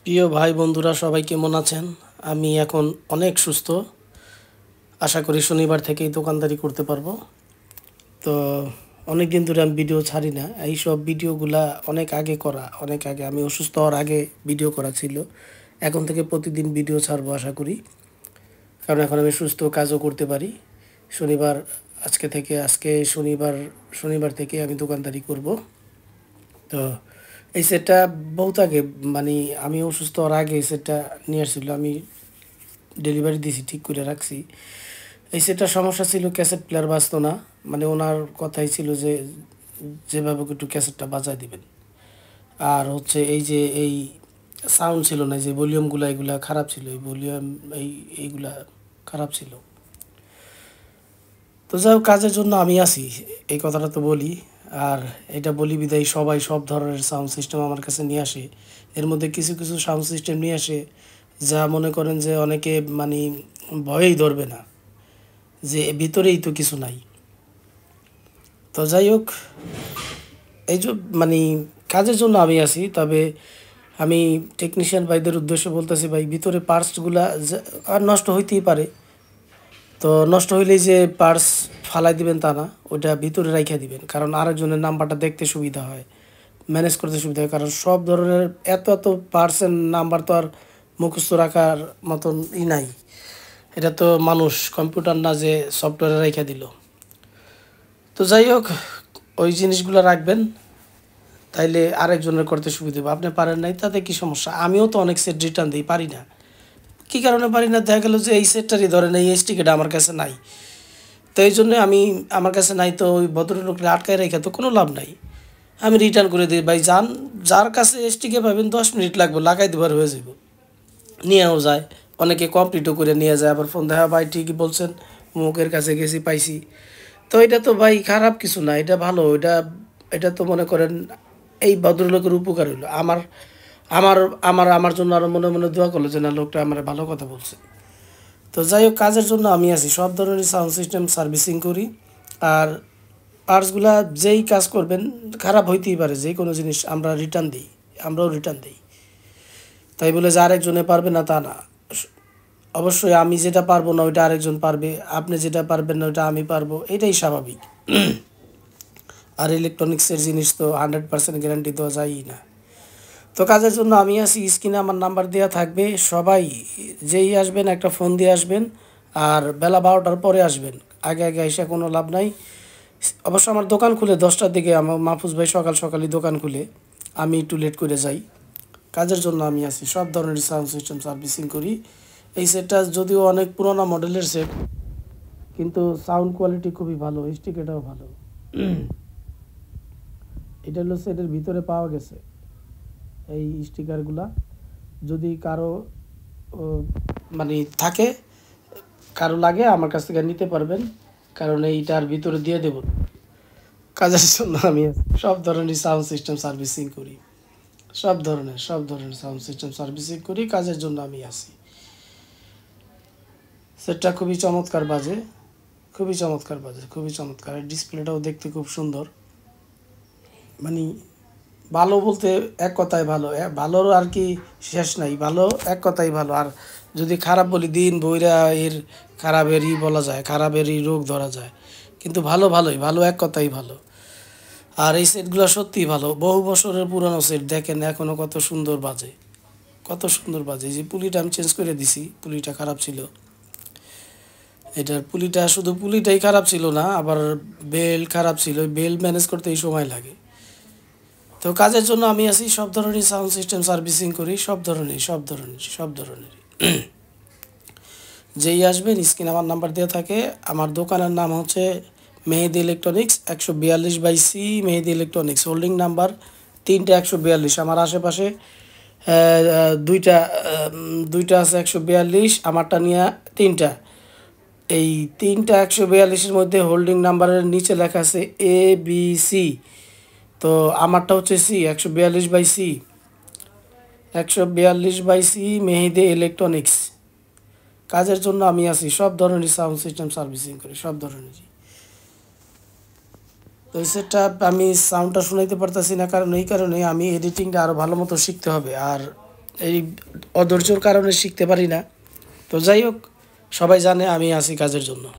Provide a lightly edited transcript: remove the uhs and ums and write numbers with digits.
প্রিয় ভাই বন্ধুরা সবাই কেমন আছেন? আমি এখন অনেক সুস্থ। আশা করি শনিবার থেকেই দোকানদারি করতে পারবো। তো অনেক দিন ধরে আমি ভিডিও ছাড়ি না। এইসব ভিডিওগুলা অনেক আগে করা, অনেক আগে আমি অসুস্থ হওয়ার আগে ভিডিও করা ছিল। এখন থেকে প্রতিদিন ভিডিও ছাড়বো আশা করি। কারণ এখন আমি সুস্থ, কাজও করতে পারি। শনিবার আজকে শনিবার থেকে আমি দোকানদারি করব। তো এই সেটটা বহুত আগে, মানে আমি অসুস্থ হওয়ার আগে এই সেটটা নিয়ে আসছিল। আমি ডেলিভারি দিয়েছি, ঠিক করে রাখছি। এই সেটটার সমস্যা ছিল ক্যাসেট প্লেয়ার বাজতো না। মানে ওনার কথাই ছিল যে যেভাবে হোক একটু ক্যাসেটটা বাজায় দিবেন। আর হচ্ছে এই যে এই সাউন্ড ছিল না, যে ভলিউমগুলো এগুলা খারাপ ছিল, এই ভলিউম এইগুলা খারাপ ছিল। তো যাই হোক, কাজের জন্য আমি আছি, এই কথাটা তো বলি। আর এটা বলি বিদায়ী সবাই সব ধরনের সাউন্ড সিস্টেম আমার কাছে নিয়ে আসে। এর মধ্যে কিছু কিছু সাউন্ড সিস্টেম নিয়ে আসে যা মনে করেন যে অনেকে মানে ভয়েই ধরবে না, যে ভিতরেই তো কিছু নাই। তো যাই হোক, এই যে মানে কাজের জন্য আমি আছি। তবে আমি টেকনিশিয়ান ভাইদের উদ্দেশ্যে বলতেছি, ভাই ভিতরে পার্টসগুলা আর নষ্ট হইতেই পারে। তো নষ্ট হইলেই যে পার্স ফালাই দিবেন তা না, ওইটা ভিতরে রাইখা দিবেন। কারণ আরেকজনের নাম্বারটা দেখতে সুবিধা হয়, ম্যানেজ করতে সুবিধা হয়। কারণ সব ধরনের এত এত পার্সের নাম্বার তো আর মুখস্থ রাখার মতন নাই। এটা তো মানুষ, কম্পিউটার না যে সফটওয়্যারে রেখে দিল। তো যাই হোক, ওই জিনিসগুলো রাখবেন, তাইলে আরেকজনের করতে সুবিধা হবে। আপনি পারেন নাই তাতে কি সমস্যা? আমিও তো অনেক সেট রিটার্ন দিই, পারি না। কী কারণে পারি না? দেখা গেলো যে এই সেটটারই ধরেন এই স্টিকারটা আমার কাছে নাই। তো এই জন্যে আমার কাছে নাই, তো ওই ভদ্রলোককে আটকায় রেখে তো কোনো লাভ নাই। আমি রিটার্ন করে দিই, ভাই যান, যার কাছে এসটিকে পাবেন 10 মিনিট লাগবে, লাগাই দেবার হয়ে যাব। নিয়েও যায়, অনেকে কমপ্লিটও করে নিয়ে যায়। আবার ফোন দেয়, হ্যাঁ ভাই ঠিকই বলছেন, মুখের কাছে গেছি, পাইছি। তো এটা তো ভাই খারাপ কিছু না, এটা ভালো। এটা তো মনে করেন এই ভদ্রলোকের উপকার হইলো। আমার আমার আমার জন্য আরও মনে মনে দোয়া করলো যে না, লোকটা আমার ভালো কথা বলছে। তো যাই হোক, কাজের জন্য আমি আছি, সব ধরনের সাউন্ড সিস্টেম সার্ভিসিং করি। আর পার্টসগুলা যেই কাজ করবেন, খারাপ হইতেই পারে, যে কোনো জিনিস আমরা রিটার্ন দিই, আমরাও রিটার্ন দিই। তাই বলে যে আরেকজনে পারবে না তা না। অবশ্যই আমি যেটা পারবো না ওইটা আরেকজন পারবে, আপনি যেটা পারবেন না ওইটা আমি পারবো, এটাই স্বাভাবিক। আর ইলেকট্রনিক্সের জিনিস তো 100% গ্যারান্টি দেওয়া যায়ই না। তো কাজের জন্য আমি আছি, স্ক্রিনে আমার নাম্বার দেওয়া থাকবে। সবাই যেই আসবেন একটা ফোন দিয়ে আসবেন, আর বেলা 12টার পরে আসবেন। আগে আগে এসে কোনো লাভ নাই। অবশ্য আমার দোকান খুলে 10টার দিকে, আমার মাহফুজ ভাই সকাল সকালই দোকান খুলে, আমি একটু লেট করে যাই। কাজের জন্য আমি আছি, সব ধরনের সাউন্ড সিস্টেম সার্ভিসিং করি। এই সেটটা যদিও অনেক পুরোনো মডেলের সেট, কিন্তু সাউন্ড কোয়ালিটি খুবই ভালো, স্টিকারটাও ভালো। এটা হলো সেটের ভিতরে পাওয়া গেছে এই স্টিকারগুলা। যদি কারো ও, মানে থাকে, কারো লাগে, আমার কাছ থেকে নিতে পারবেন। কারণ এইটার ভিতরে দিয়ে দেব। কাজের জন্য আমি সব ধরনের সাউন্ড সিস্টেম সার্ভিসিং করি। সব ধরনের সাউন্ড সিস্টেম সার্ভিসিং করি, কাজের জন্য আমি আছি। সেটটা খুবই চমৎকার বাজে, খুবই চমৎকার বাজে, খুবই চমৎকার। ডিসপ্লেটাও দেখতে খুব সুন্দর। মানে ভালো বলতে এক কথায় ভালো, ভালোর আর কি শেষ নাই। ভালো এক কথাই ভালো। আর যদি খারাপ বলি, দিন বইরা এর খারাপেরই বলা যায়, খারাপেরই রোগ ধরা যায়। কিন্তু ভালো ভালোই, ভালো এক কথাই ভালো। আর এই সেটগুলো সত্যিই ভালো, বহু বছরের পুরানো সেট, দেখেন এখনও কত সুন্দর বাজে, কত সুন্দর বাজে। এই যে পুলিটা আমি চেঞ্জ করে দিছি, পুলিটা খারাপ ছিল। এটার পুলিটা, শুধু পুলিটাই খারাপ ছিল না, আবার বেল্ট খারাপ ছিল। বেল্ট ম্যানেজ করতেই সময় লাগে। তো কাজের জন্য আমি আছি, সব ধরনের সাউন্ড সিস্টেম সার্ভিসিং করি, সব ধরনের। যেই আসবেন, স্ক্রিনে আমার নাম্বার দেওয়া থাকে। আমার দোকানের নাম হচ্ছে মেহেদি ইলেকট্রনিক্স, 142/C মেহেদি ইলেকট্রনিক্স, হোল্ডিং নাম্বার 3টা 142। আমার আশেপাশে দুইটা দুইটা আছে 142, আমারটা নিয়ে 3টা। এই 3টা 142-এর মধ্যে হোল্ডিং নাম্বারের নিচে লেখা আছে ABC। তো আমারটা হচ্ছে C, 142/C, 142/C মেহেদি ইলেকট্রনিক্স। কাজের জন্য আমি আছি, সব ধরনের সাউন্ড সিস্টেম সার্ভিসিং করি, সব ধরনেরই। তো এই সেটটা আমি সাউন্ডটা শোনাইতে পারতাছি না, কারণ এই কারণে আমি এডিটিংটা আরও ভালো মতো শিখতে হবে। আর এই অধৈর্যর কারণে শিখতে পারি না। তো যাই হোক, সবাই জানে আমি আছি কাজের জন্য।